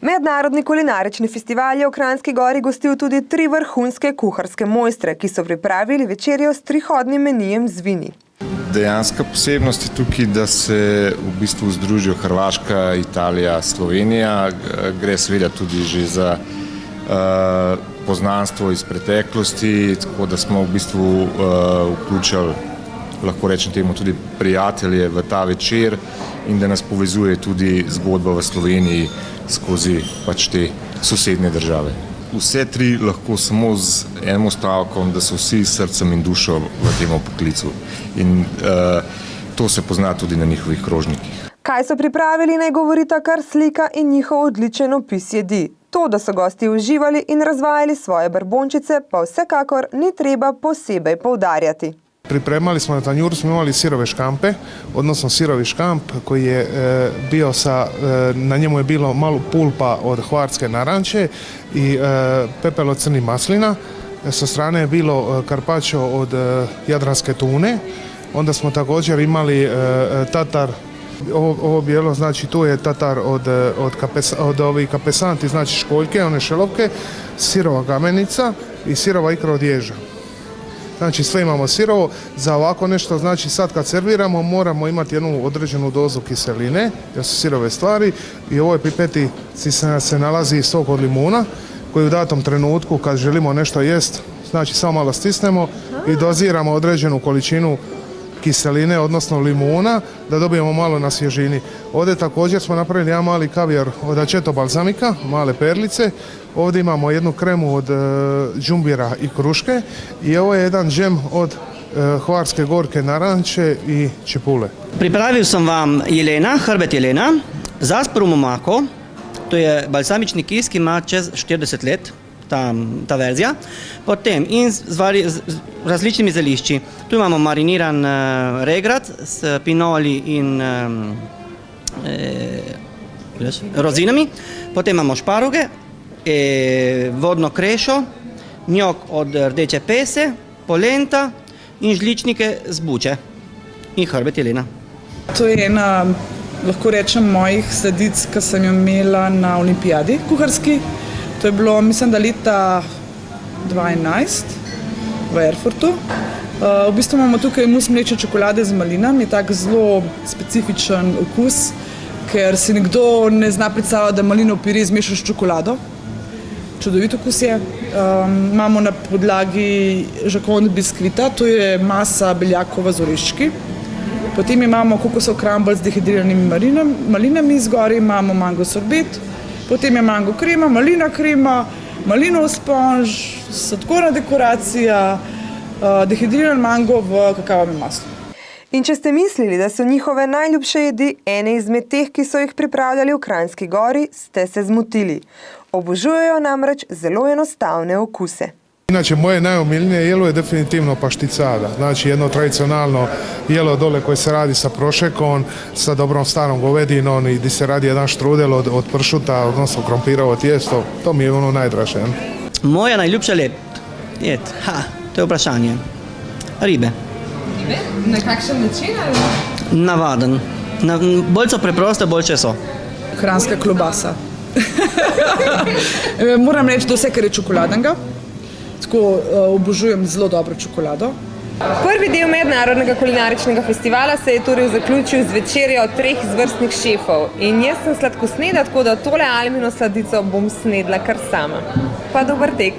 Mednarodni kulinarični festival je v Kranjski Gori gostil tudi 3 vrhunske kuharske mojstre, ki so pripravili večerjo s 3hodnim menijem z vini. Dejanska posebnost je tukaj, da se v bistvu združijo Hrvaška, Italija, Slovenija. Gre seveda tudi že za poznanstvo iz preteklosti, tako da smo v bistvu vključili, lahko rečem temu, tudi prijatelje v ta večer in da nas povezuje tudi zgodba v Sloveniji skozi pač te sosednje države. Vse 3 lahko samo z enim stavkom, da so vsi s srcem in dušo v tem poklicu. In to se pozna tudi na njihovih krožnikih. Kaj so pripravili, naj govorita kar slika in njihov odličen opis jedi. To, da so gosti uživali in razvajali svoje brbončice, pa vsekakor ni treba posebej poudarjati. Pripremali smo na tanjuru, smo imali sirove škampe, odnosno sirovi škamp koji je bio na njemu je bilo malo pulpa od hvarske naranče i pepelo crni maslina. Sa strane je bilo karpačo od jadranske tune. Onda smo također imali tatar, ovo bijelo, znači tu je tatar od ovih kapesanti, znači školjke, one šelovke, sirova kamenica i sirova ikra od ježa. Znači sve imamo sirovo, za ovako nešto, znači sad kad serviramo moramo imati jednu određenu dozu kiseline, jer su sirove stvari i u ovoj pipeti se nalazi sok od limuna koji u datom trenutku kad želimo nešto jest, znači samo malo stisnemo i doziramo određenu količinu kiseline, odnosno limuna, da dobijemo malo na svježini. Ovdje također smo napravili jedan mali kavijar od aceto balsamika, male perlice. Ovdje imamo jednu kremu od džumbira i kruške i ovo je jedan džem od hvarske gorke naranče i čepule. Pripravil sam vam jelena, hrbet jelena, zasparu momako, to je balsamični kis, ki ima čez 40 let, ta verzija. Potem in z različnimi zelišči. Tu imamo mariniran regrat s pinoli in rozinami. Potem imamo šparuge, vodno krešo, njok od rdeče pese, polenta in žličnike z buče in hrbet jelena. To je ena, lahko rečem, mojih sladic, ki sem jo imela na olimpijadi kuharski. To je bilo, mislim, da leta 2011 v Erfurtu. V bistvu imamo tukaj mus mleče čokolade z malinami, tak zelo specifičen okus, ker si nekdo ne zna predstavljati, da malinov pire zmešaš s čokolado. Čudovit okus je. Imamo na podlagi žakon biskvita, to je masa beljakova z oreščki. Potem imamo kokosov krambl z dehidriranimi malinami, zgori imamo mango sorbet. Potem je mango krema, malinov sponž, sladkorna dekoracija, dehidriran mango v kakavovem maslu. In če ste mislili, da so njihove najljubše jedi ene izmed teh, ki so jih pripravljali v Kranjski Gori, ste se zmotili. Obožujejo namreč zelo enostavne okuse. Inače, moje najomiljnije jelo je definitivno pašticada. Znači jedno tradicionalno jelo dole koje se radi sa prošekom, sa dobrom starom govedinom i gdje se radi jedan štrudel od pršuta, odnosno krompirovo tijesto. To mi je ono najdraže. Moja najljubša jed, to je vprašanje. Ribe. Ribe? Na kakšen način ali? Navaden. Bolj so preproste, boljše so. Kranjska klobasa. Moram reči, da vse, kar je čokoladenega. Tako obožujem zelo dobro čokolado. Prvi del Mednarodnega kulinaričnega festivala se je torej zaključil z večerjo 3 izvrstnih šefov. In jaz sem sladkosneda, tako da tole Almino sladico bom snedla kar sama. Pa dober tek.